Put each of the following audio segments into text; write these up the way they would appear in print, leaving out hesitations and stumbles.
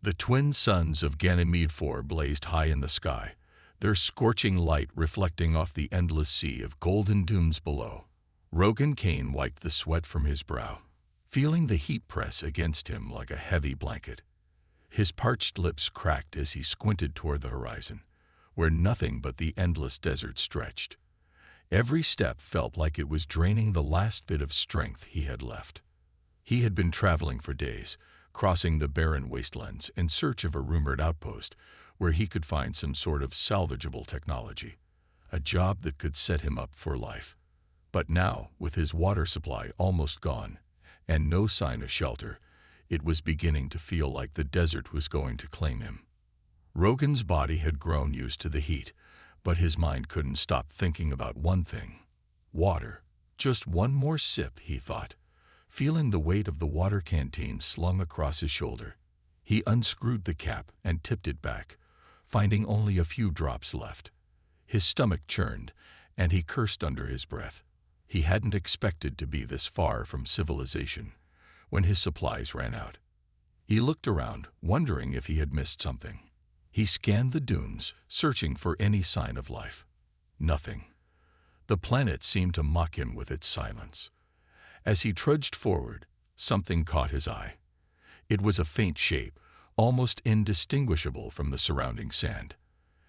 The twin suns of Ganymede 4 blazed high in the sky, their scorching light reflecting off the endless sea of golden dunes below. Rogan Kane wiped the sweat from his brow, feeling the heat press against him like a heavy blanket. His parched lips cracked as he squinted toward the horizon, where nothing but the endless desert stretched. Every step felt like it was draining the last bit of strength he had left. He had been traveling for days, crossing the barren wastelands in search of a rumored outpost where he could find some sort of salvageable technology, a job that could set him up for life. But now, with his water supply almost gone and no sign of shelter, it was beginning to feel like the desert was going to claim him. Rogan's body had grown used to the heat, but his mind couldn't stop thinking about one thing: water. Just one more sip, he thought, feeling the weight of the water canteen slung across his shoulder. He unscrewed the cap and tipped it back, finding only a few drops left. His stomach churned, and he cursed under his breath. He hadn't expected to be this far from civilization when his supplies ran out. He looked around, wondering if he had missed something. He scanned the dunes, searching for any sign of life. Nothing. The planet seemed to mock him with its silence. As he trudged forward, something caught his eye. It was a faint shape, almost indistinguishable from the surrounding sand.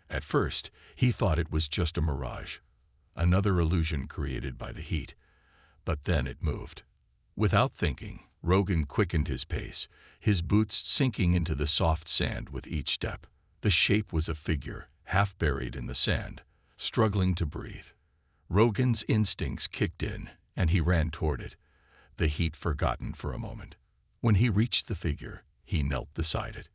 At first, he thought it was just a mirage, another illusion created by the heat. But then it moved. Without thinking, Rogan quickened his pace, his boots sinking into the soft sand with each step. The shape was a figure, half buried in the sand, struggling to breathe. Rogan's instincts kicked in, and he ran toward it, the heat forgotten for a moment. When he reached the figure, he knelt beside it.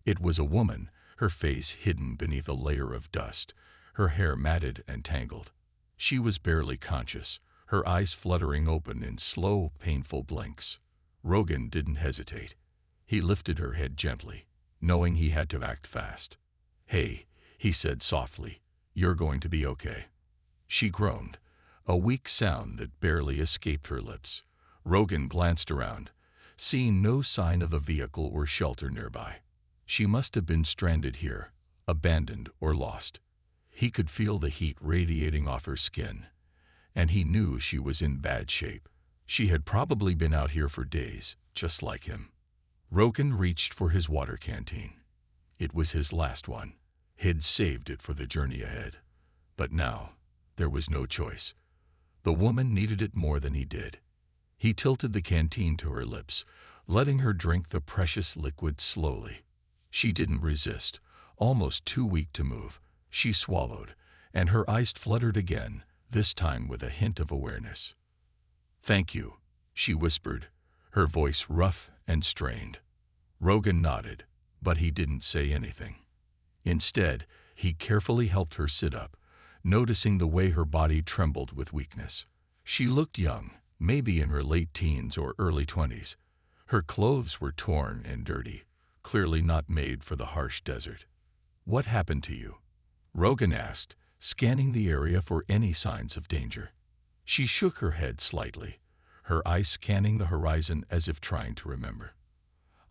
It was a woman, her face hidden beneath a layer of dust, her hair matted and tangled. She was barely conscious, her eyes fluttering open in slow, painful blinks. Rogan didn't hesitate. He lifted her head gently, knowing he had to act fast. "Hey," he said softly, "you're going to be okay." She groaned, a weak sound that barely escaped her lips. Rogan glanced around, seeing no sign of a vehicle or shelter nearby. She must have been stranded here, abandoned or lost. He could feel the heat radiating off her skin, and he knew she was in bad shape. She had probably been out here for days, just like him. Rogan reached for his water canteen. It was his last one. He'd saved it for the journey ahead. But now, there was no choice. The woman needed it more than he did. He tilted the canteen to her lips, letting her drink the precious liquid slowly. She didn't resist, almost too weak to move. She swallowed, and her eyes fluttered again, this time with a hint of awareness. "Thank you," she whispered, her voice rough and strained. Rogan nodded, but he didn't say anything. Instead, he carefully helped her sit up, noticing the way her body trembled with weakness. She looked young, maybe in her late teens or early 20s. Her clothes were torn and dirty, clearly not made for the harsh desert. "What happened to you?" Rogan asked, scanning the area for any signs of danger. She shook her head slightly, her eyes scanning the horizon as if trying to remember.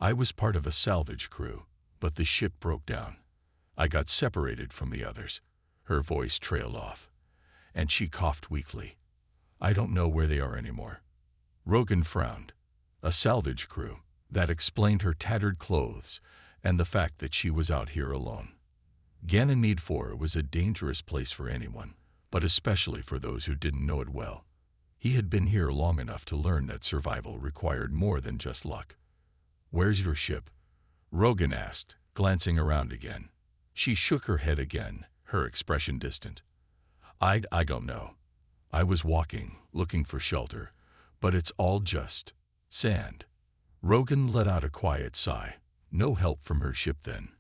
"I was part of a salvage crew, but the ship broke down. I got separated from the others." Her voice trailed off, and she coughed weakly. "I don't know where they are anymore." Rogan frowned. A salvage crew. That explained her tattered clothes and the fact that she was out here alone. Ganymede 4 was a dangerous place for anyone, but especially for those who didn't know it well. He had been here long enough to learn that survival required more than just luck. "Where's your ship?" Rogan asked, glancing around again. She shook her head again, her expression distant. I don't know. I was walking, looking for shelter, but it's all just sand." Rogan let out a quiet sigh. No help from her ship then.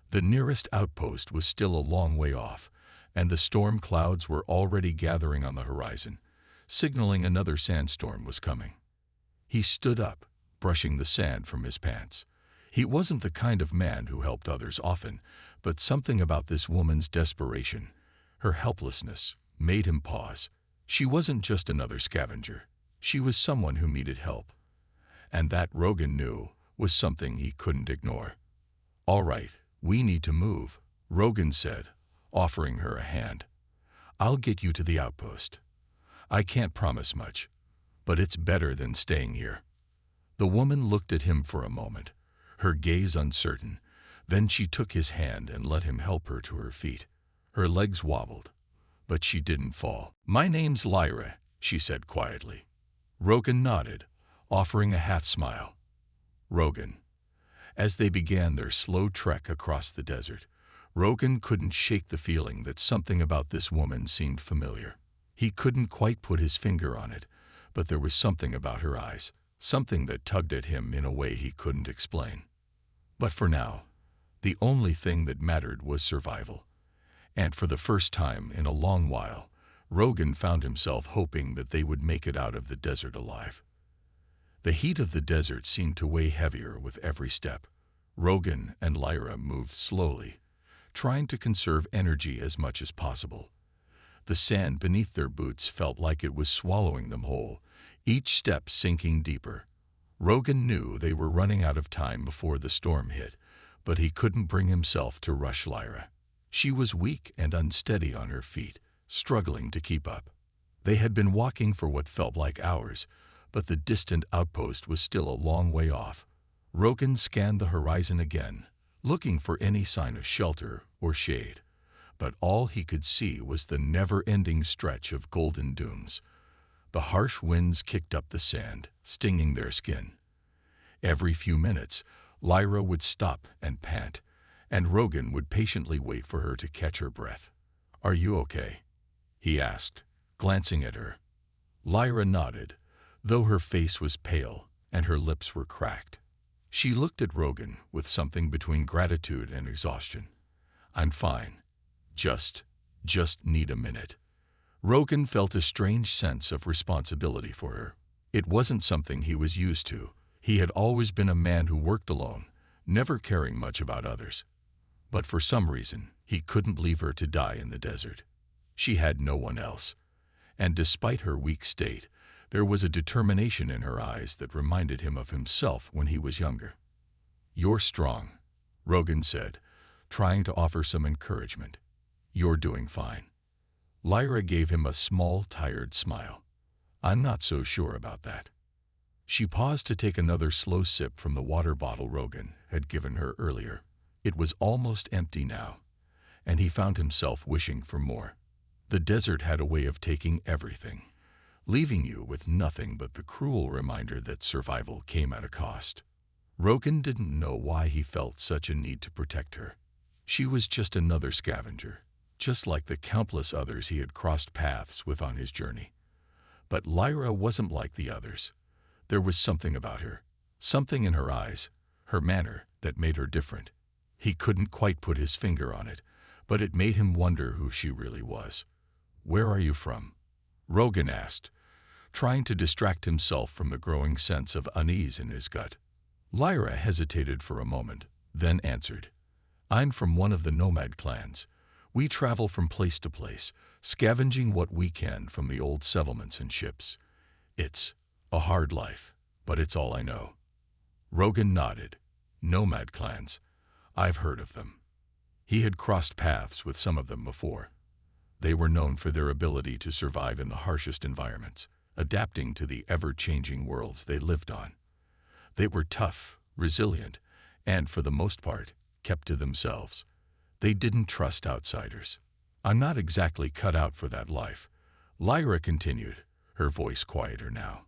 The nearest outpost was still a long way off, and the storm clouds were already gathering on the horizon, signaling another sandstorm was coming. He stood up, brushing the sand from his pants. He wasn't the kind of man who helped others often, but something about this woman's desperation, her helplessness, made him pause. She wasn't just another scavenger. She was someone who needed help. And that, Rogan knew, was something he couldn't ignore. "All right, we need to move," Rogan said, offering her a hand. "I'll get you to the outpost. I can't promise much, but it's better than staying here." The woman looked at him for a moment, her gaze uncertain. Then she took his hand and let him help her to her feet. Her legs wobbled, but she didn't fall. "My name's Lyra," she said quietly. Rogan nodded, offering a half-smile. Rogan. As they began their slow trek across the desert, Rogan couldn't shake the feeling that something about this woman seemed familiar. He couldn't quite put his finger on it, but there was something about her eyes, something that tugged at him in a way he couldn't explain. But for now, the only thing that mattered was survival. And for the first time in a long while, Rogan found himself hoping that they would make it out of the desert alive. The heat of the desert seemed to weigh heavier with every step. Rogan and Lyra moved slowly, trying to conserve energy as much as possible. The sand beneath their boots felt like it was swallowing them whole, each step sinking deeper. Rogan knew they were running out of time before the storm hit, but he couldn't bring himself to rush Lyra. She was weak and unsteady on her feet, struggling to keep up. They had been walking for what felt like hours, but the distant outpost was still a long way off. Rogan scanned the horizon again, looking for any sign of shelter or shade, but all he could see was the never-ending stretch of golden dunes. The harsh winds kicked up the sand, stinging their skin. Every few minutes, Lyra would stop and pant, and Rogan would patiently wait for her to catch her breath. "Are you okay?" he asked, glancing at her. Lyra nodded, though her face was pale and her lips were cracked. She looked at Rogan with something between gratitude and exhaustion. "I'm fine. Just need a minute." Rogan felt a strange sense of responsibility for her. It wasn't something he was used to. He had always been a man who worked alone, never caring much about others. But for some reason, he couldn't leave her to die in the desert. She had no one else. And despite her weak state, there was a determination in her eyes that reminded him of himself when he was younger. "You're strong," Rogan said, trying to offer some encouragement. "You're doing fine." Lyra gave him a small, tired smile. "I'm not so sure about that." She paused to take another slow sip from the water bottle Rogan had given her earlier. It was almost empty now, and he found himself wishing for more. The desert had a way of taking everything, leaving you with nothing but the cruel reminder that survival came at a cost. Rogan didn't know why he felt such a need to protect her. She was just another scavenger, just like the countless others he had crossed paths with on his journey. But Lyra wasn't like the others. There was something about her, something in her eyes, her manner, that made her different. He couldn't quite put his finger on it, but it made him wonder who she really was. "Where are you from?" Rogan asked, trying to distract himself from the growing sense of unease in his gut. Lyra hesitated for a moment, then answered, "I'm from one of the nomad clans. We travel from place to place, scavenging what we can from the old settlements and ships. It's a hard life, but it's all I know." Rogan nodded. Nomad clans. I've heard of them. He had crossed paths with some of them before. They were known for their ability to survive in the harshest environments, adapting to the ever-changing worlds they lived on. They were tough, resilient, and, for the most part, kept to themselves. They didn't trust outsiders. "I'm not exactly cut out for that life," Lyra continued, her voice quieter now.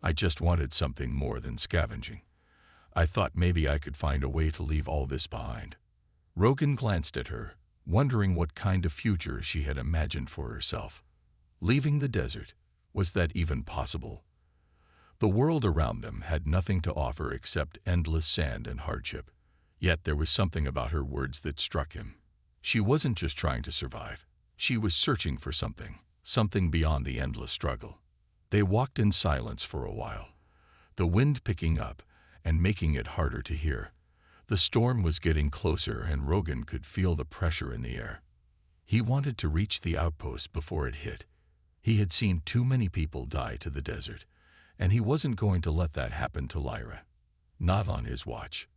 "I just wanted something more than scavenging. I thought maybe I could find a way to leave all this behind." Rogan glanced at her, wondering what kind of future she had imagined for herself. Leaving the desert, was that even possible? The world around them had nothing to offer except endless sand and hardship. Yet there was something about her words that struck him. She wasn't just trying to survive. She was searching for something beyond the endless struggle. They walked in silence for a while, the wind picking up and making it harder to hear. The storm was getting closer and Rogan could feel the pressure in the air. He wanted to reach the outpost before it hit. He had seen too many people die to the desert, and he wasn't going to let that happen to Lyra. Not on his watch.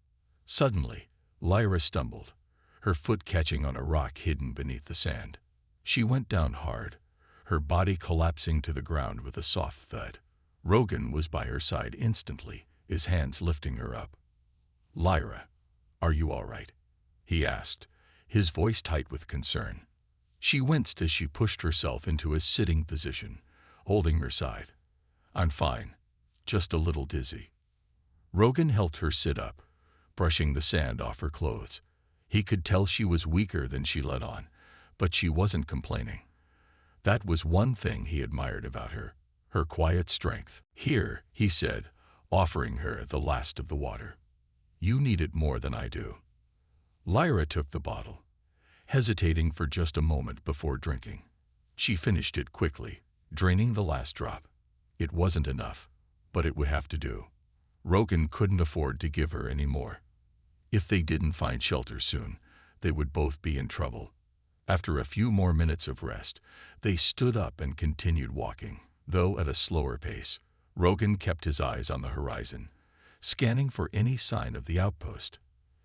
Suddenly, Lyra stumbled, her foot catching on a rock hidden beneath the sand. She went down hard, her body collapsing to the ground with a soft thud. Rogan was by her side instantly, his hands lifting her up. "Lyra, are you all right?" he asked, his voice tight with concern. She winced as she pushed herself into a sitting position, holding her side. "I'm fine, just a little dizzy." Rogan helped her sit up, brushing the sand off her clothes. He could tell she was weaker than she let on, but she wasn't complaining. That was one thing he admired about her, her quiet strength. "Here," he said, offering her the last of the water. "You need it more than I do." Lyra took the bottle, hesitating for just a moment before drinking. She finished it quickly, draining the last drop. It wasn't enough, but it would have to do. Rogan couldn't afford to give her any more. If they didn't find shelter soon, they would both be in trouble. After a few more minutes of rest, they stood up and continued walking, though at a slower pace. Rogan kept his eyes on the horizon, scanning for any sign of the outpost.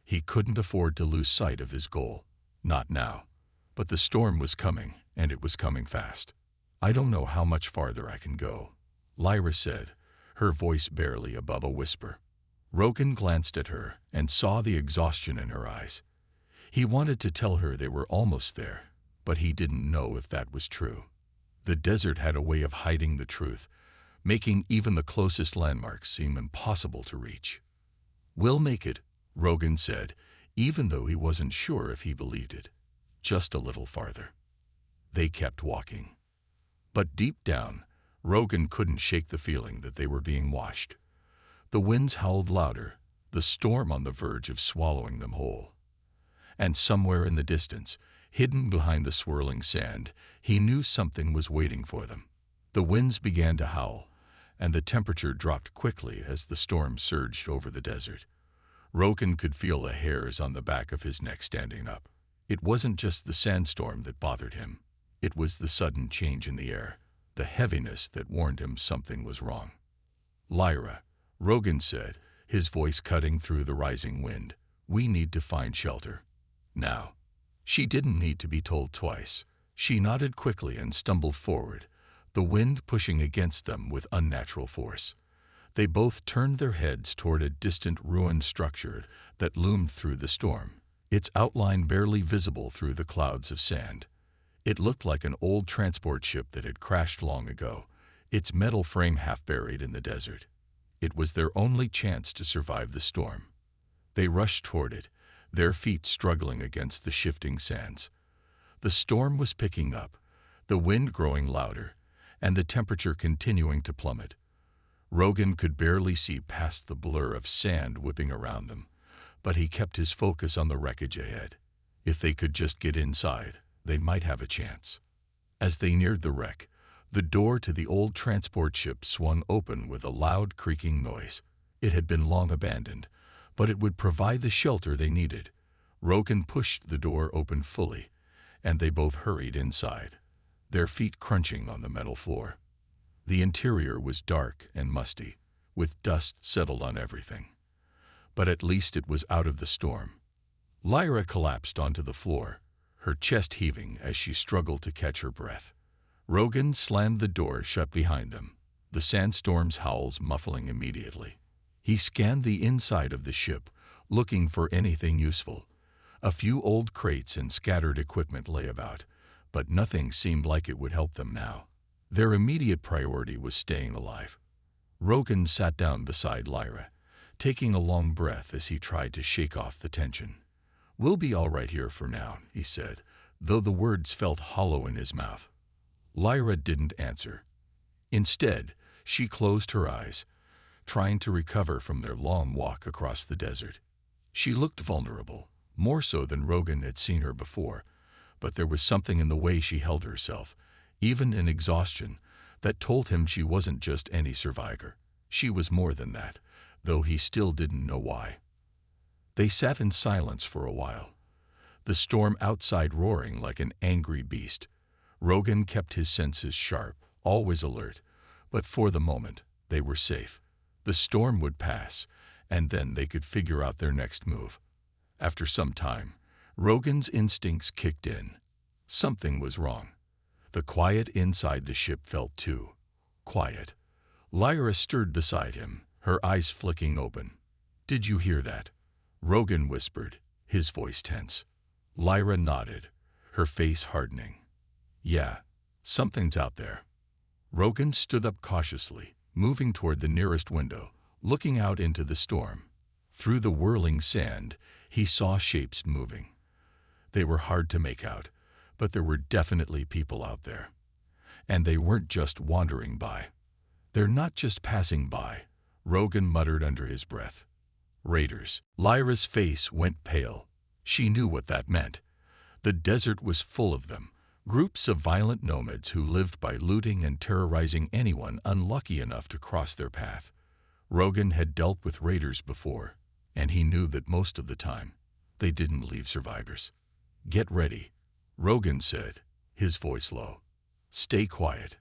He couldn't afford to lose sight of his goal. Not now. But the storm was coming, and it was coming fast. "I don't know how much farther I can go," Lyra said, her voice barely above a whisper. Rogan glanced at her and saw the exhaustion in her eyes. He wanted to tell her they were almost there, but he didn't know if that was true. The desert had a way of hiding the truth, making even the closest landmarks seem impossible to reach. "We'll make it," Rogan said, even though he wasn't sure if he believed it. "Just a little farther." They kept walking. But deep down, Rogan couldn't shake the feeling that they were being washed. The winds howled louder, the storm on the verge of swallowing them whole. And somewhere in the distance, hidden behind the swirling sand, he knew something was waiting for them. The winds began to howl, and the temperature dropped quickly as the storm surged over the desert. Rogan could feel the hairs on the back of his neck standing up. It wasn't just the sandstorm that bothered him. It was the sudden change in the air, the heaviness that warned him something was wrong. "Lyra," Rogan said, his voice cutting through the rising wind, "we need to find shelter. Now." She didn't need to be told twice. She nodded quickly and stumbled forward, the wind pushing against them with unnatural force. They both turned their heads toward a distant ruined structure that loomed through the storm, its outline barely visible through the clouds of sand. It looked like an old transport ship that had crashed long ago, its metal frame half buried in the desert. It was their only chance to survive the storm. They rushed toward it, their feet struggling against the shifting sands. The storm was picking up, the wind growing louder, and the temperature continuing to plummet. Rogan could barely see past the blur of sand whipping around them, but he kept his focus on the wreckage ahead. If they could just get inside, they might have a chance. As they neared the wreck, the door to the old transport ship swung open with a loud creaking noise. It had been long abandoned, but it would provide the shelter they needed. Rogan pushed the door open fully, and they both hurried inside, their feet crunching on the metal floor. The interior was dark and musty, with dust settled on everything. But at least it was out of the storm. Lyra collapsed onto the floor, her chest heaving as she struggled to catch her breath. Rogan slammed the door shut behind them, the sandstorm's howls muffling immediately. He scanned the inside of the ship, looking for anything useful. A few old crates and scattered equipment lay about, but nothing seemed like it would help them now. Their immediate priority was staying alive. Rogan sat down beside Lyra, taking a long breath as he tried to shake off the tension. "We'll be all right here for now," he said, though the words felt hollow in his mouth. Lyra didn't answer. Instead, she closed her eyes, trying to recover from their long walk across the desert. She looked vulnerable, more so than Rogan had seen her before, but there was something in the way she held herself, even in exhaustion, that told him she wasn't just any survivor. She was more than that, though he still didn't know why. They sat in silence for a while, the storm outside roaring like an angry beast. Rogan kept his senses sharp, always alert, but for the moment, they were safe. The storm would pass, and then they could figure out their next move. After some time, Rogan's instincts kicked in. Something was wrong. The quiet inside the ship felt too quiet. Lyra stirred beside him, her eyes flicking open. "Did you hear that?" Rogan whispered, his voice tense. Lyra nodded, her face hardening. "Yeah, something's out there." Rogan stood up cautiously, moving toward the nearest window, looking out into the storm. Through the whirling sand, he saw shapes moving. They were hard to make out, but there were definitely people out there. And they weren't just wandering by. "They're not just passing by," Rogan muttered under his breath. "Raiders." Lyra's face went pale. She knew what that meant. The desert was full of them, groups of violent nomads who lived by looting and terrorizing anyone unlucky enough to cross their path. Rogan had dealt with raiders before, and he knew that most of the time, they didn't leave survivors. "Get ready," Rogan said, his voice low. "Stay quiet.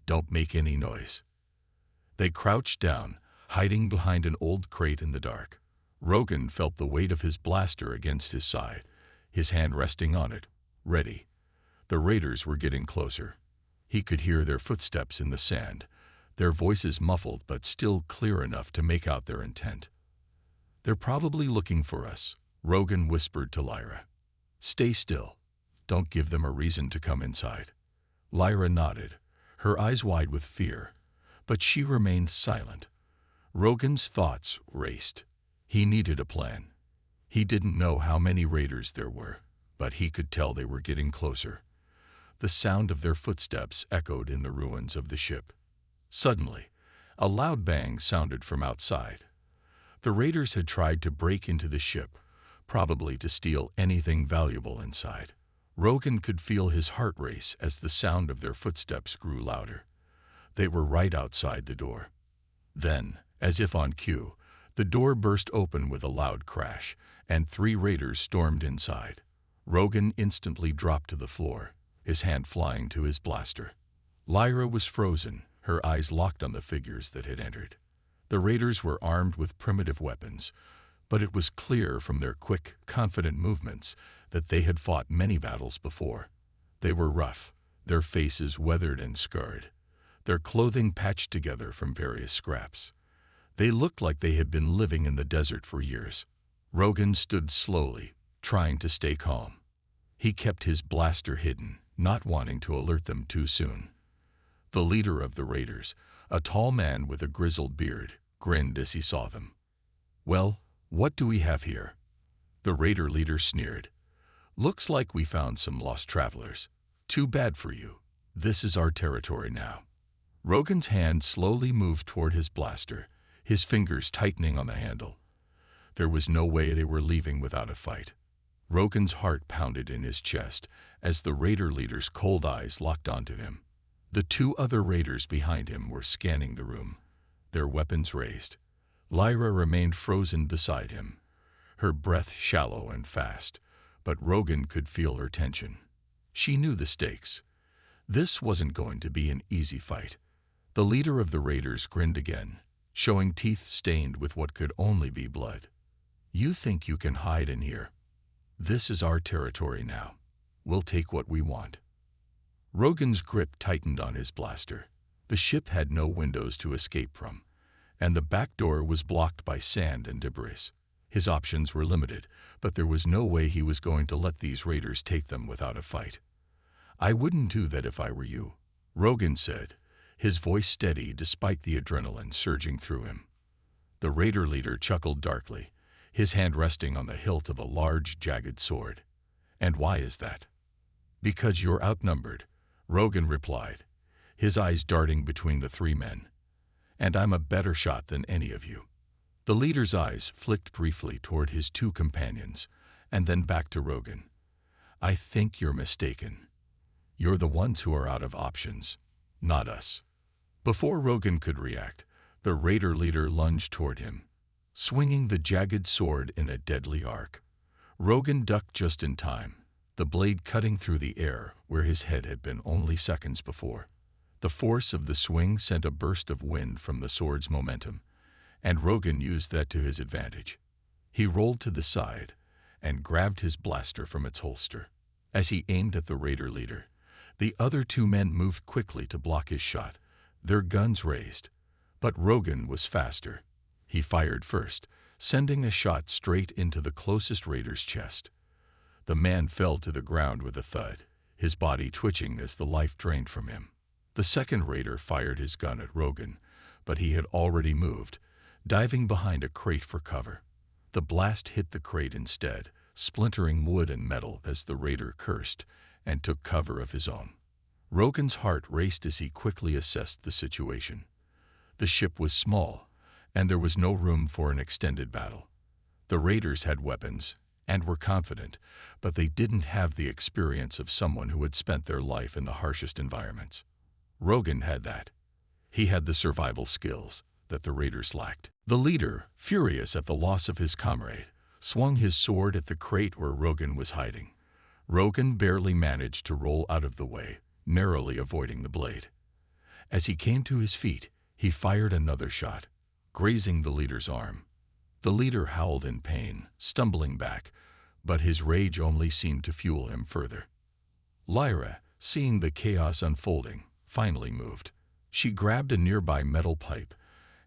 Don't make any noise." They crouched down, hiding behind an old crate in the dark. Rogan felt the weight of his blaster against his side, his hand resting on it, ready. The raiders were getting closer. He could hear their footsteps in the sand, their voices muffled but still clear enough to make out their intent. "They're probably looking for us," Rogan whispered to Lyra. "Stay still. Don't give them a reason to come inside." Lyra nodded, her eyes wide with fear, but she remained silent. Rogan's thoughts raced. He needed a plan. He didn't know how many raiders there were, but he could tell they were getting closer. The sound of their footsteps echoed in the ruins of the ship. Suddenly, a loud bang sounded from outside. The raiders had tried to break into the ship, probably to steal anything valuable inside. Rogan could feel his heart race as the sound of their footsteps grew louder. They were right outside the door. Then, as if on cue, the door burst open with a loud crash, and 3 raiders stormed inside. Rogan instantly dropped to the floor, his hand flying to his blaster. Lyra was frozen, her eyes locked on the figures that had entered. The raiders were armed with primitive weapons, but it was clear from their quick, confident movements that they had fought many battles before. They were rough, their faces weathered and scarred, their clothing patched together from various scraps. They looked like they had been living in the desert for years. Rogan stood slowly, trying to stay calm. He kept his blaster hidden, not wanting to alert them too soon. The leader of the raiders, a tall man with a grizzled beard, grinned as he saw them. "Well, what do we have here?" The raider leader sneered. "Looks like we found some lost travelers. Too bad for you. This is our territory now." Rogan's hand slowly moved toward his blaster, his fingers tightening on the handle. There was no way they were leaving without a fight. Rogan's heart pounded in his chest as the raider leader's cold eyes locked onto him. The 2 other raiders behind him were scanning the room, their weapons raised. Lyra remained frozen beside him, her breath shallow and fast, but Rogan could feel her tension. She knew the stakes. This wasn't going to be an easy fight. The leader of the raiders grinned again, showing teeth stained with what could only be blood. "You think you can hide in here? This is our territory now. We'll take what we want." Rogan's grip tightened on his blaster. The ship had no windows to escape from, and the back door was blocked by sand and debris. His options were limited, but there was no way he was going to let these raiders take them without a fight. "I wouldn't do that if I were you," Rogan said, his voice steady despite the adrenaline surging through him. The raider leader chuckled darkly, his hand resting on the hilt of a large, jagged sword. "And why is that?" "Because you're outnumbered," Rogan replied, his eyes darting between the 3 men. "And I'm a better shot than any of you." The leader's eyes flicked briefly toward his 2 companions, and then back to Rogan. "I think you're mistaken. You're the ones who are out of options, not us." Before Rogan could react, the raider leader lunged toward him, swinging the jagged sword in a deadly arc. Rogan ducked just in time, the blade cutting through the air where his head had been only seconds before. The force of the swing sent a burst of wind from the sword's momentum, and Rogan used that to his advantage. He rolled to the side, and grabbed his blaster from its holster. As he aimed at the raider leader, the other two men moved quickly to block his shot, their guns raised. But Rogan was faster. He fired first, sending a shot straight into the closest raider's chest. The man fell to the ground with a thud, his body twitching as the life drained from him. The second raider fired his gun at Rogan, but he had already moved, diving behind a crate for cover. The blast hit the crate instead, splintering wood and metal as the raider cursed and took cover of his own. Rogan's heart raced as he quickly assessed the situation. The ship was small, and there was no room for an extended battle. The raiders had weapons and were confident, but they didn't have the experience of someone who had spent their life in the harshest environments. Rogan had that. He had the survival skills that the raiders lacked. The leader, furious at the loss of his comrade, swung his sword at the crate where Rogan was hiding. Rogan barely managed to roll out of the way, narrowly avoiding the blade. As he came to his feet, he fired another shot, grazing the leader's arm. The leader howled in pain, stumbling back, but his rage only seemed to fuel him further. Lyra, seeing the chaos unfolding, finally moved. She grabbed a nearby metal pipe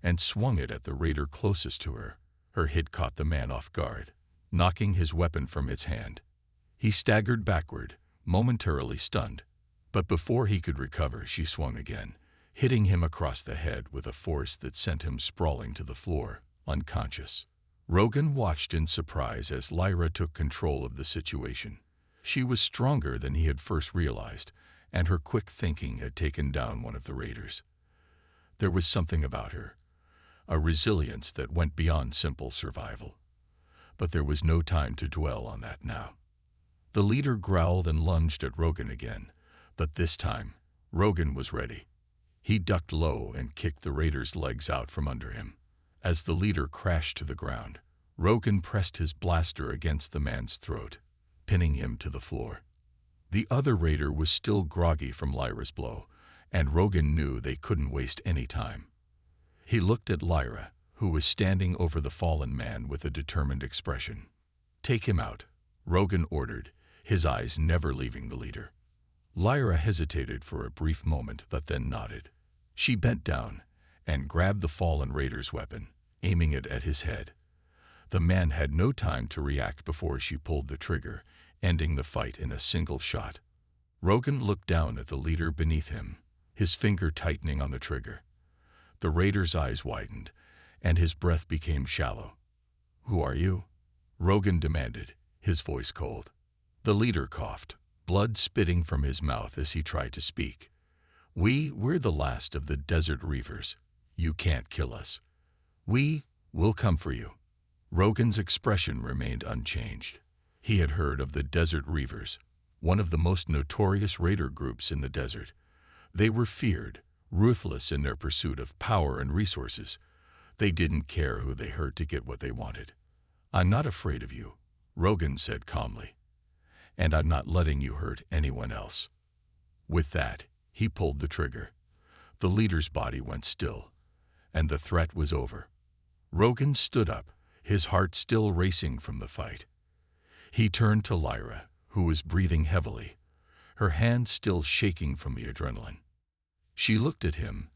and swung it at the raider closest to her. Her hit caught the man off guard, knocking his weapon from its hand. He staggered backward, momentarily stunned, but before he could recover, she swung again, hitting him across the head with a force that sent him sprawling to the floor, unconscious. Rogan watched in surprise as Lyra took control of the situation. She was stronger than he had first realized, and her quick thinking had taken down one of the raiders. There was something about her, a resilience that went beyond simple survival. But there was no time to dwell on that now. The leader growled and lunged at Rogan again, but this time, Rogan was ready. He ducked low and kicked the raider's legs out from under him. As the leader crashed to the ground, Rogan pressed his blaster against the man's throat, pinning him to the floor. The other raider was still groggy from Lyra's blow, and Rogan knew they couldn't waste any time. He looked at Lyra, who was standing over the fallen man with a determined expression. "Take him out," Rogan ordered, his eyes never leaving the leader. Lyra hesitated for a brief moment but then nodded. She bent down and grabbed the fallen raider's weapon, aiming it at his head. The man had no time to react before she pulled the trigger, ending the fight in a single shot. Rogan looked down at the leader beneath him, his finger tightening on the trigger. The raider's eyes widened, and his breath became shallow. "Who are you?" Rogan demanded, his voice cold. The leader coughed, blood spitting from his mouth as he tried to speak. We're the last of the desert reavers. You can't kill us. We'll come for you." Rogan's expression remained unchanged. He had heard of the desert reavers, one of the most notorious raider groups in the desert. They were feared, ruthless in their pursuit of power and resources. They didn't care who they hurt to get what they wanted. "I'm not afraid of you," Rogan said calmly, "and I'm not letting you hurt anyone else." With that, he pulled the trigger. The leader's body went still, and the threat was over. Rogan stood up, his heart still racing from the fight. He turned to Lyra, who was breathing heavily, her hands still shaking from the adrenaline. She looked at him,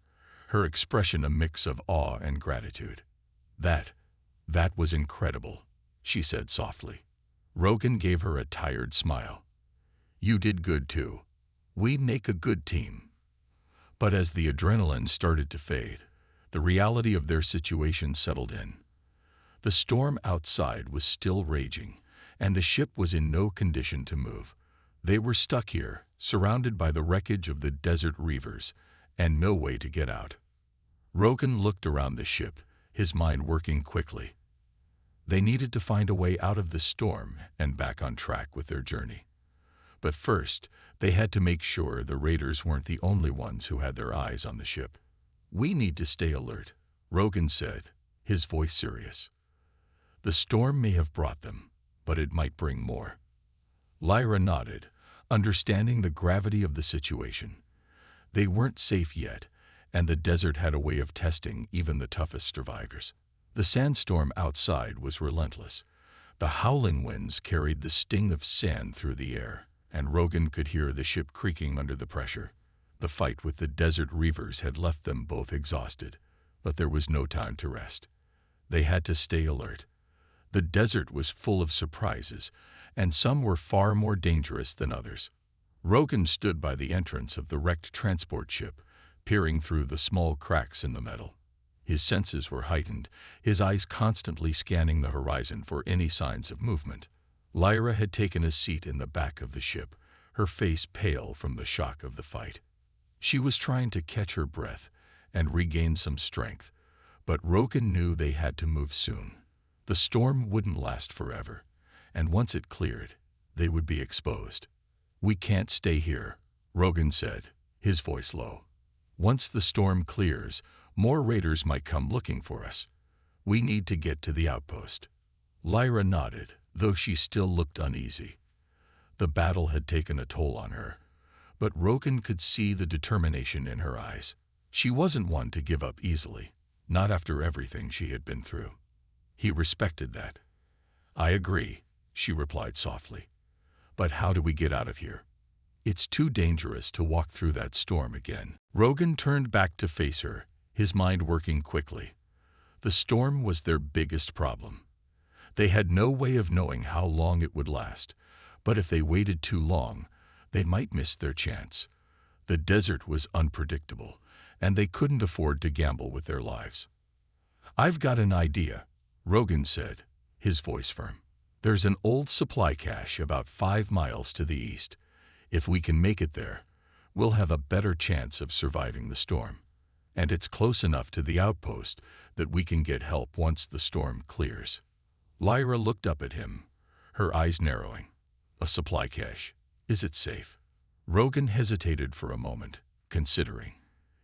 her expression a mix of awe and gratitude. That was incredible," she said softly. Rogan gave her a tired smile. "You did good too. We make a good team." But as the adrenaline started to fade, the reality of their situation settled in. The storm outside was still raging, and the ship was in no condition to move. They were stuck here, surrounded by the wreckage of the desert reavers, and no way to get out. Rogan looked around the ship, his mind working quickly. They needed to find a way out of the storm and back on track with their journey. But first, they had to make sure the raiders weren't the only ones who had their eyes on the ship. "We need to stay alert," Rogan said, his voice serious. "The storm may have brought them, but it might bring more." Lyra nodded, understanding the gravity of the situation. They weren't safe yet, and the desert had a way of testing even the toughest survivors. The sandstorm outside was relentless. The howling winds carried the sting of sand through the air, and Rogan could hear the ship creaking under the pressure. The fight with the desert reavers had left them both exhausted, but there was no time to rest. They had to stay alert. The desert was full of surprises, and some were far more dangerous than others. Rogan stood by the entrance of the wrecked transport ship, peering through the small cracks in the metal. His senses were heightened, his eyes constantly scanning the horizon for any signs of movement. Lyra had taken a seat in the back of the ship, her face pale from the shock of the fight. She was trying to catch her breath and regain some strength, but Rogan knew they had to move soon. The storm wouldn't last forever, and once it cleared, they would be exposed. "We can't stay here," Rogan said, his voice low. "Once the storm clears, more raiders might come looking for us. We need to get to the outpost." Lyra nodded, though she still looked uneasy. The battle had taken a toll on her, but Rogan could see the determination in her eyes. She wasn't one to give up easily, not after everything she had been through. He respected that. "I agree," she replied softly. "But how do we get out of here? It's too dangerous to walk through that storm again." Rogan turned back to face her, his mind working quickly. The storm was their biggest problem. They had no way of knowing how long it would last, but if they waited too long, they might miss their chance. The desert was unpredictable, and they couldn't afford to gamble with their lives. "I've got an idea," Rogan said, his voice firm. "There's an old supply cache about 5 miles to the east. If we can make it there, we'll have a better chance of surviving the storm. And it's close enough to the outpost that we can get help once the storm clears." Lyra looked up at him, her eyes narrowing. "A supply cache. Is it safe?" Rogan hesitated for a moment, considering.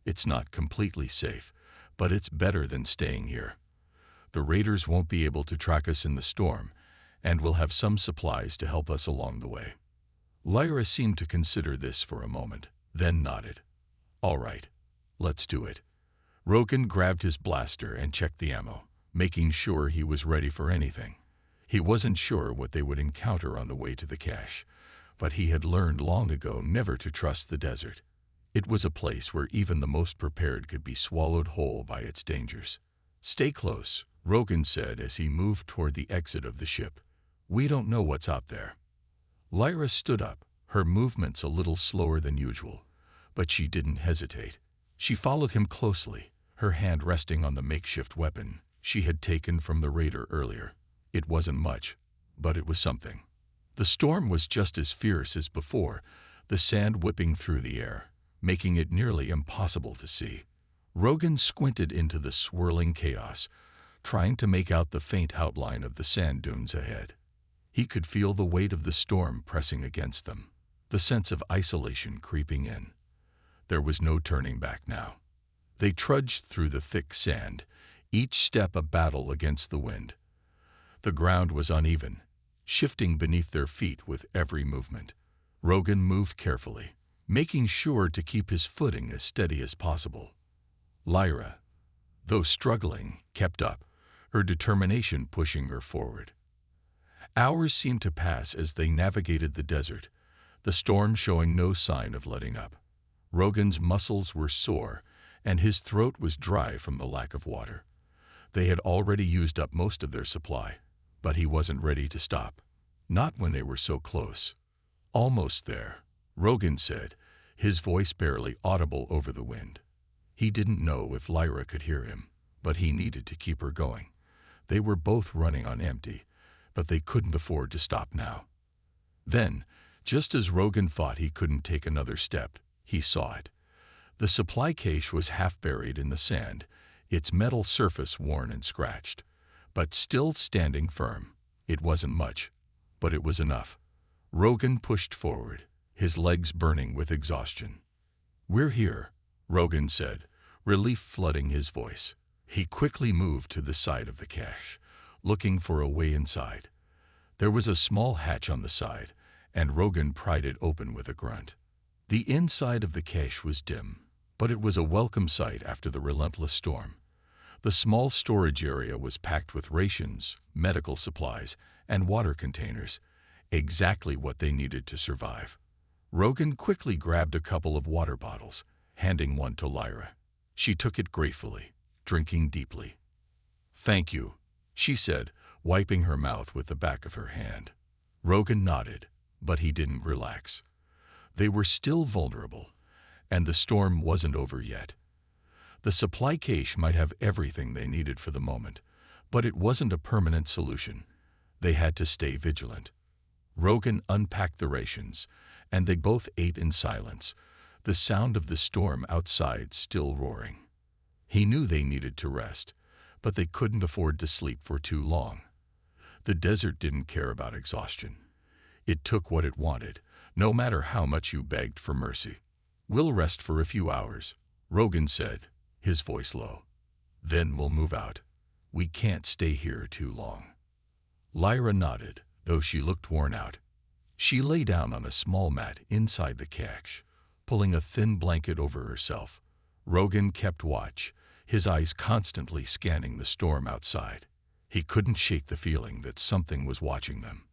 "It's not completely safe, but it's better than staying here. The raiders won't be able to track us in the storm, and we'll have some supplies to help us along the way." Lyra seemed to consider this for a moment, then nodded. "All right, let's do it." Rogan grabbed his blaster and checked the ammo, making sure he was ready for anything. He wasn't sure what they would encounter on the way to the cache, but he had learned long ago never to trust the desert. It was a place where even the most prepared could be swallowed whole by its dangers. "Stay close," Rogan said as he moved toward the exit of the ship. "We don't know what's out there." Lyra stood up, her movements a little slower than usual, but she didn't hesitate. She followed him closely, her hand resting on the makeshift weapon she had taken from the raider earlier. It wasn't much, but it was something. The storm was just as fierce as before, the sand whipping through the air, making it nearly impossible to see. Rogan squinted into the swirling chaos, trying to make out the faint outline of the sand dunes ahead. He could feel the weight of the storm pressing against them, the sense of isolation creeping in. There was no turning back now. They trudged through the thick sand, each step a battle against the wind. The ground was uneven, shifting beneath their feet with every movement. Rogan moved carefully, making sure to keep his footing as steady as possible. Lyra, though struggling, kept up, her determination pushing her forward. Hours seemed to pass as they navigated the desert, the storm showing no sign of letting up. Rogan's muscles were sore, and his throat was dry from the lack of water. They had already used up most of their supply, but he wasn't ready to stop. Not when they were so close. "Almost there," Rogan said, his voice barely audible over the wind. He didn't know if Lyra could hear him, but he needed to keep her going. They were both running on empty, but they couldn't afford to stop now. Then, just as Rogan thought he couldn't take another step, he saw it. The supply cache was half buried in the sand, its metal surface worn and scratched, but still standing firm. It wasn't much, but it was enough. Rogan pushed forward, his legs burning with exhaustion. "We're here," Rogan said, relief flooding his voice. He quickly moved to the side of the cache, looking for a way inside. There was a small hatch on the side, and Rogan pried it open with a grunt. The inside of the cache was dim, but it was a welcome sight after the relentless storm. The small storage area was packed with rations, medical supplies, and water containers, exactly what they needed to survive. Rogan quickly grabbed a couple of water bottles, handing one to Lyra. She took it gratefully, drinking deeply. "Thank you," she said, wiping her mouth with the back of her hand. Rogan nodded, but he didn't relax. They were still vulnerable, and the storm wasn't over yet. The supply cache might have everything they needed for the moment, but it wasn't a permanent solution. They had to stay vigilant. Rogan unpacked the rations, and they both ate in silence, the sound of the storm outside still roaring. He knew they needed to rest, but they couldn't afford to sleep for too long. The desert didn't care about exhaustion. It took what it wanted, no matter how much you begged for mercy. "We'll rest for a few hours," Rogan said, his voice low. "Then we'll move out. We can't stay here too long." Lyra nodded, though she looked worn out. She lay down on a small mat inside the cache, pulling a thin blanket over herself. Rogan kept watch, his eyes constantly scanning the storm outside. He couldn't shake the feeling that something was watching them.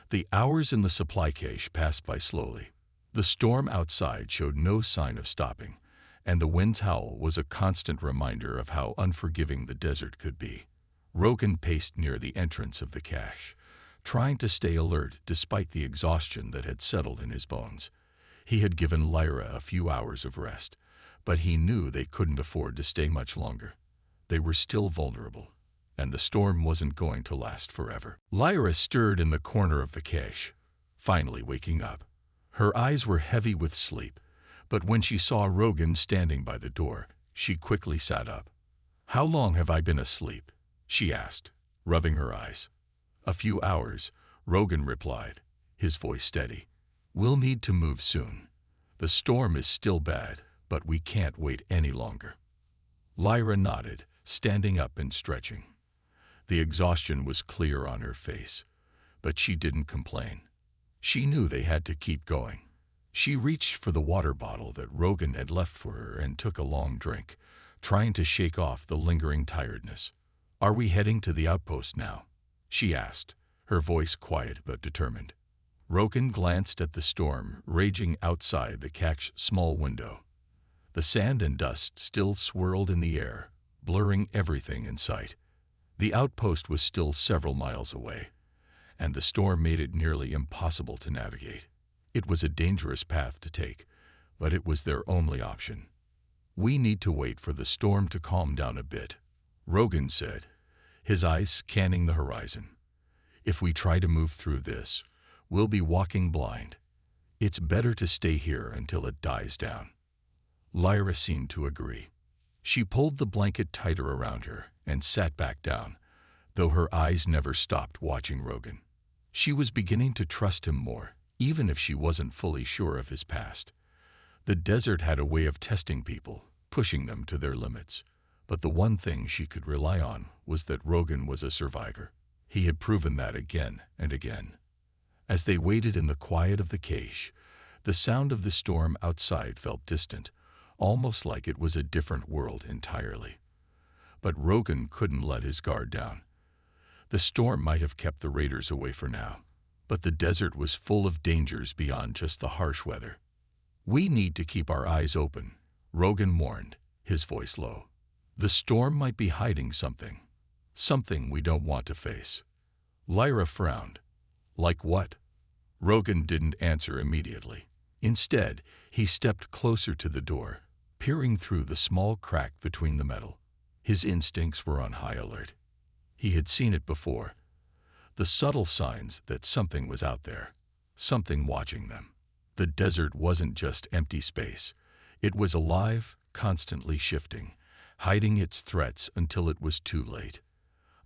The hours in the supply cache passed by slowly. The storm outside showed no sign of stopping, and the wind's howl was a constant reminder of how unforgiving the desert could be. Rogan paced near the entrance of the cache, trying to stay alert despite the exhaustion that had settled in his bones. He had given Lyra a few hours of rest, but he knew they couldn't afford to stay much longer. They were still vulnerable, and the storm wasn't going to last forever. Lyra stirred in the corner of the cache, finally waking up. Her eyes were heavy with sleep, but when she saw Rogan standing by the door, she quickly sat up. "How long have I been asleep?" she asked, rubbing her eyes. "A few hours," Rogan replied, his voice steady. "We'll need to move soon. The storm is still bad, but we can't wait any longer." Lyra nodded, standing up and stretching. The exhaustion was clear on her face, but she didn't complain. She knew they had to keep going. She reached for the water bottle that Rogan had left for her and took a long drink, trying to shake off the lingering tiredness. "Are we heading to the outpost now?" she asked, her voice quiet but determined. Rogan glanced at the storm raging outside the cache's small window. The sand and dust still swirled in the air, blurring everything in sight. The outpost was still several miles away, and the storm made it nearly impossible to navigate. It was a dangerous path to take, but it was their only option. "We need to wait for the storm to calm down a bit," Rogan said, his eyes scanning the horizon. "If we try to move through this, we'll be walking blind. It's better to stay here until it dies down." Lyra seemed to agree. She pulled the blanket tighter around her and sat back down, though her eyes never stopped watching Rogan. She was beginning to trust him more, even if she wasn't fully sure of his past. The desert had a way of testing people, pushing them to their limits. But the one thing she could rely on was that Rogan was a survivor. He had proven that again and again. As they waited in the quiet of the cache, the sound of the storm outside felt distant, almost like it was a different world entirely. But Rogan couldn't let his guard down. The storm might have kept the raiders away for now, but the desert was full of dangers beyond just the harsh weather. "We need to keep our eyes open," Rogan warned, his voice low. "The storm might be hiding something we don't want to face." Lyra frowned. "Like what?" Rogan didn't answer immediately. Instead, he stepped closer to the door, peering through the small crack between the metal. His instincts were on high alert. He had seen it before. The subtle signs that something was out there, something watching them. The desert wasn't just empty space. It was alive, constantly shifting, hiding its threats until it was too late.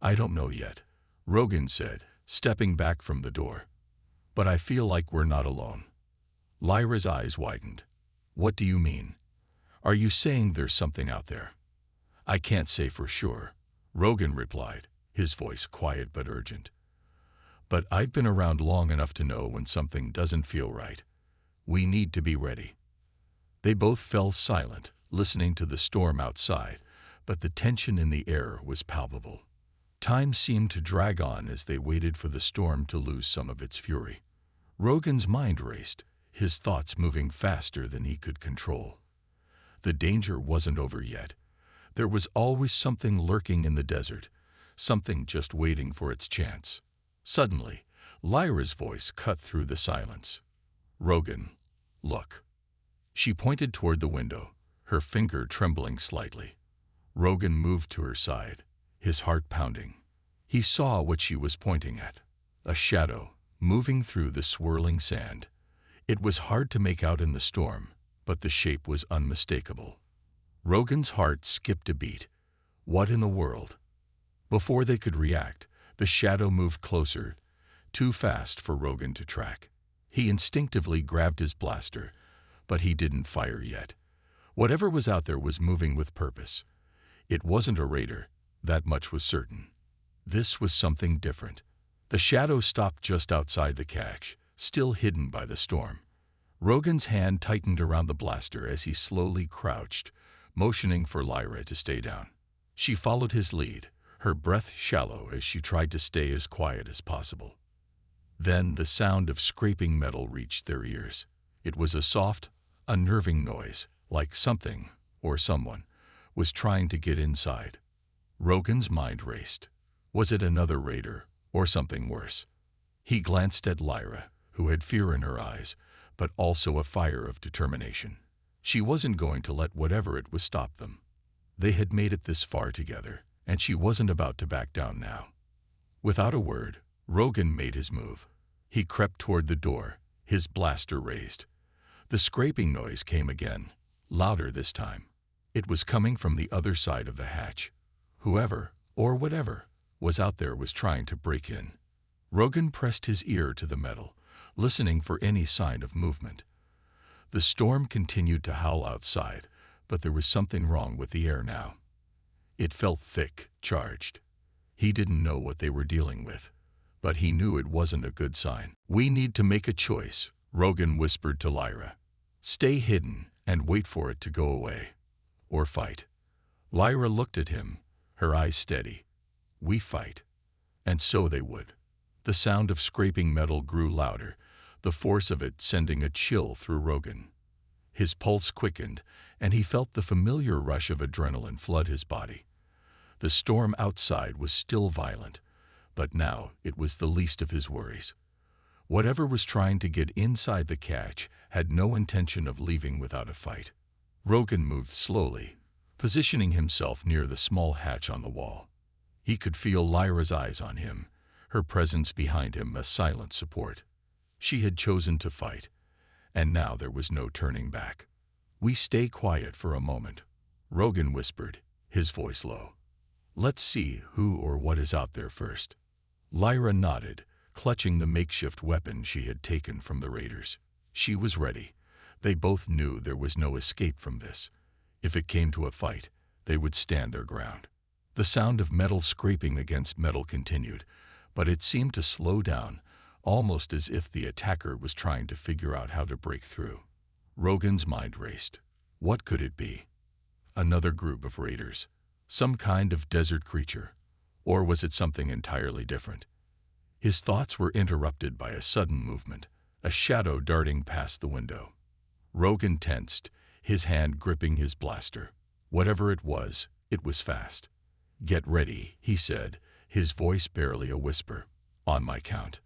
"I don't know yet," Rogan said, stepping back from the door. "But I feel like we're not alone." Lyra's eyes widened. "What do you mean? Are you saying there's something out there?" "I can't say for sure," Rogan replied, his voice quiet but urgent. "But I've been around long enough to know when something doesn't feel right. We need to be ready." They both fell silent, listening to the storm outside, but the tension in the air was palpable. Time seemed to drag on as they waited for the storm to lose some of its fury. Rogan's mind raced, his thoughts moving faster than he could control. The danger wasn't over yet. There was always something lurking in the desert, something just waiting for its chance. Suddenly, Lyra's voice cut through the silence. "Rogan, look." She pointed toward the window, her finger trembling slightly. Rogan moved to her side, his heart pounding. He saw what she was pointing at, a shadow moving through the swirling sand. It was hard to make out in the storm, but the shape was unmistakable. Rogan's heart skipped a beat. What in the world? Before they could react, the shadow moved closer, too fast for Rogan to track. He instinctively grabbed his blaster, but he didn't fire yet. Whatever was out there was moving with purpose. It wasn't a raider, that much was certain. This was something different. The shadow stopped just outside the cache, still hidden by the storm. Rogan's hand tightened around the blaster as he slowly crouched, motioning for Lyra to stay down. She followed his lead, her breath shallow as she tried to stay as quiet as possible. Then the sound of scraping metal reached their ears. It was a soft, unnerving noise, like something, or someone, was trying to get inside. Rogan's mind raced. Was it another raider, or something worse? He glanced at Lyra, who had fear in her eyes, but also a fire of determination. She wasn't going to let whatever it was stop them. They had made it this far together, and she wasn't about to back down now. Without a word, Rogan made his move. He crept toward the door, his blaster raised. The scraping noise came again, louder this time. It was coming from the other side of the hatch. Whoever, or whatever, was out there was trying to break in. Rogan pressed his ear to the metal, listening for any sign of movement. The storm continued to howl outside, but there was something wrong with the air now. It felt thick, charged. He didn't know what they were dealing with, but he knew it wasn't a good sign. "We need to make a choice," Rogan whispered to Lyra. "Stay hidden and wait for it to go away. Or fight." Lyra looked at him, her eyes steady. "We fight." And so they would. The sound of scraping metal grew louder, the force of it sending a chill through Rogan. His pulse quickened, and he felt the familiar rush of adrenaline flood his body. The storm outside was still violent, but now it was the least of his worries. Whatever was trying to get inside the cache had no intention of leaving without a fight. Rogan moved slowly, positioning himself near the small hatch on the wall. He could feel Lyra's eyes on him, her presence behind him a silent support. She had chosen to fight, and now there was no turning back. "We stay quiet for a moment," Rogan whispered, his voice low. "Let's see who or what is out there first." Lyra nodded, clutching the makeshift weapon she had taken from the raiders. She was ready. They both knew there was no escape from this. If it came to a fight, they would stand their ground. The sound of metal scraping against metal continued, but it seemed to slow down, almost as if the attacker was trying to figure out how to break through. Rogan's mind raced. What could it be? Another group of raiders? Some kind of desert creature? Or was it something entirely different? His thoughts were interrupted by a sudden movement, a shadow darting past the window. Rogan tensed, his hand gripping his blaster. Whatever it was fast. "Get ready," he said, his voice barely a whisper. "On my count."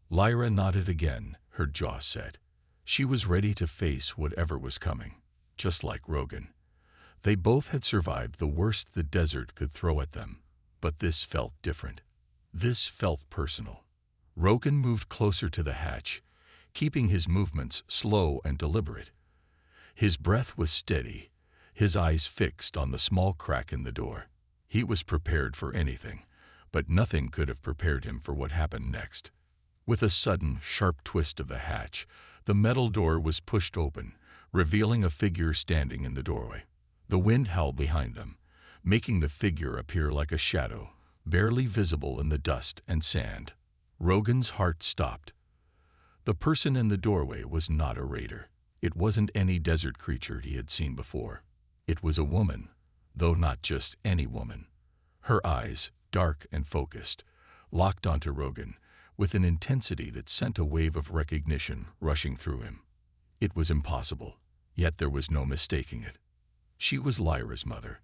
Lyra nodded again, her jaw set. She was ready to face whatever was coming, just like Rogan. They both had survived the worst the desert could throw at them, but this felt different. This felt personal. Rogan moved closer to the hatch, keeping his movements slow and deliberate. His breath was steady, his eyes fixed on the small crack in the door. He was prepared for anything, but nothing could have prepared him for what happened next. With a sudden, sharp twist of the hatch, the metal door was pushed open, revealing a figure standing in the doorway. The wind howled behind them, making the figure appear like a shadow, barely visible in the dust and sand. Rogan's heart stopped. The person in the doorway was not a raider. It wasn't any desert creature he had seen before. It was a woman, though not just any woman. Her eyes, dark and focused, locked onto Rogan with an intensity that sent a wave of recognition rushing through him. It was impossible, yet there was no mistaking it. She was Lyra's mother,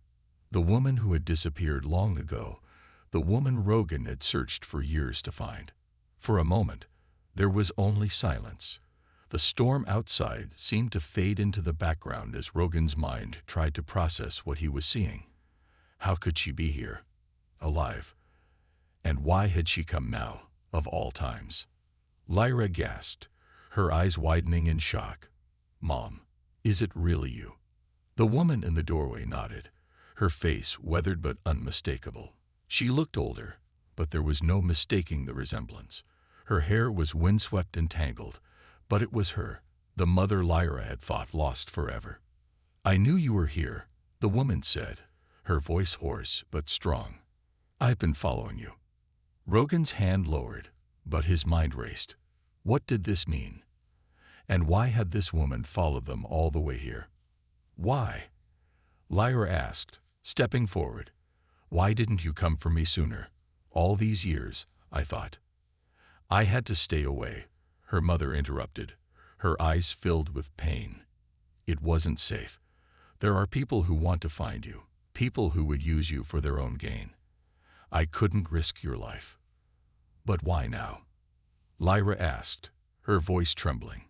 the woman who had disappeared long ago, the woman Rogan had searched for years to find. For a moment, there was only silence. The storm outside seemed to fade into the background as Rogan's mind tried to process what he was seeing. How could she be here, alive? And why had she come now, of all times? Lyra gasped, her eyes widening in shock. "Mom, is it really you?" The woman in the doorway nodded, her face weathered but unmistakable. She looked older, but there was no mistaking the resemblance. Her hair was windswept and tangled, but it was her, the mother Lyra had thought lost forever. "I knew you were here," the woman said, her voice hoarse but strong. "I've been following you." Rogan's hand lowered, but his mind raced. What did this mean? And why had this woman followed them all the way here? "Why?" Lyra asked, stepping forward. "Why didn't you come for me sooner? All these years, I thought." "I had to stay away," her mother interrupted, her eyes filled with pain. "It wasn't safe. There are people who want to find you, people who would use you for their own gain. I couldn't risk your life." "But why now?" Lyra asked, her voice trembling.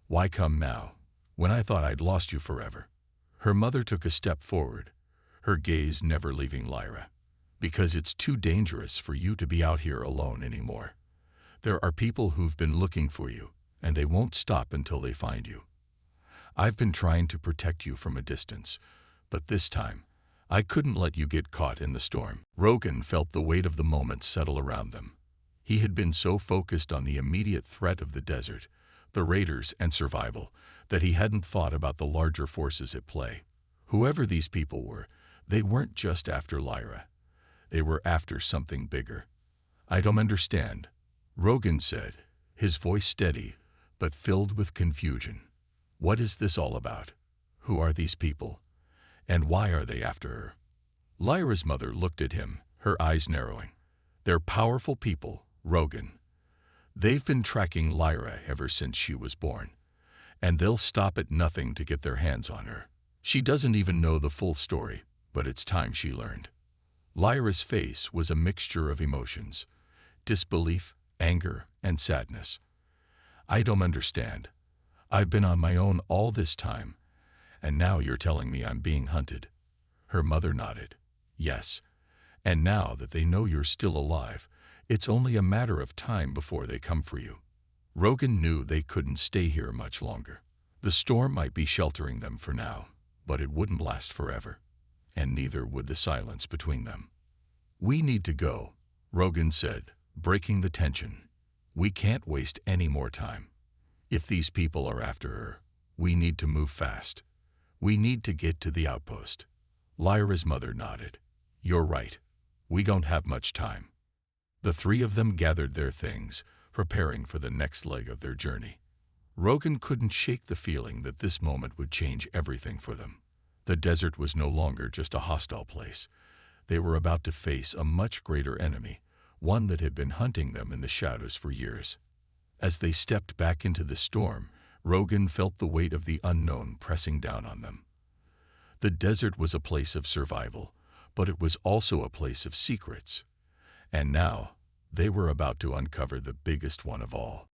"Why come now, when I thought I'd lost you forever?" Her mother took a step forward, her gaze never leaving Lyra. "Because it's too dangerous for you to be out here alone anymore. There are people who've been looking for you, and they won't stop until they find you. I've been trying to protect you from a distance, but this time, I couldn't let you get caught in the storm." Rogan felt the weight of the moment settle around them. He had been so focused on the immediate threat of the desert, the raiders and survival, that he hadn't thought about the larger forces at play. Whoever these people were, they weren't just after Lyra. They were after something bigger. "I don't understand," Rogan said, his voice steady, but filled with confusion. "What is this all about? Who are these people? And why are they after her?" Lyra's mother looked at him, her eyes narrowing. "They're powerful people, Rogan. They've been tracking Lyra ever since she was born, and they'll stop at nothing to get their hands on her. She doesn't even know the full story, but it's time she learned." Lyra's face was a mixture of emotions, disbelief, anger, and sadness. "I don't understand. I've been on my own all this time, and now you're telling me I'm being hunted." Her mother nodded. "Yes, and now that they know you're still alive, it's only a matter of time before they come for you." Rogan knew they couldn't stay here much longer. The storm might be sheltering them for now, but it wouldn't last forever, and neither would the silence between them. "We need to go," Rogan said, breaking the tension. "We can't waste any more time. If these people are after her, we need to move fast. We need to get to the outpost." Lyra's mother nodded. "You're right. We don't have much time." The three of them gathered their things, preparing for the next leg of their journey. Rogan couldn't shake the feeling that this moment would change everything for them. The desert was no longer just a hostile place. They were about to face a much greater enemy, one that had been hunting them in the shadows for years. As they stepped back into the storm, Rogan felt the weight of the unknown pressing down on them. The desert was a place of survival, but it was also a place of secrets. And now, they were about to uncover the biggest one of all.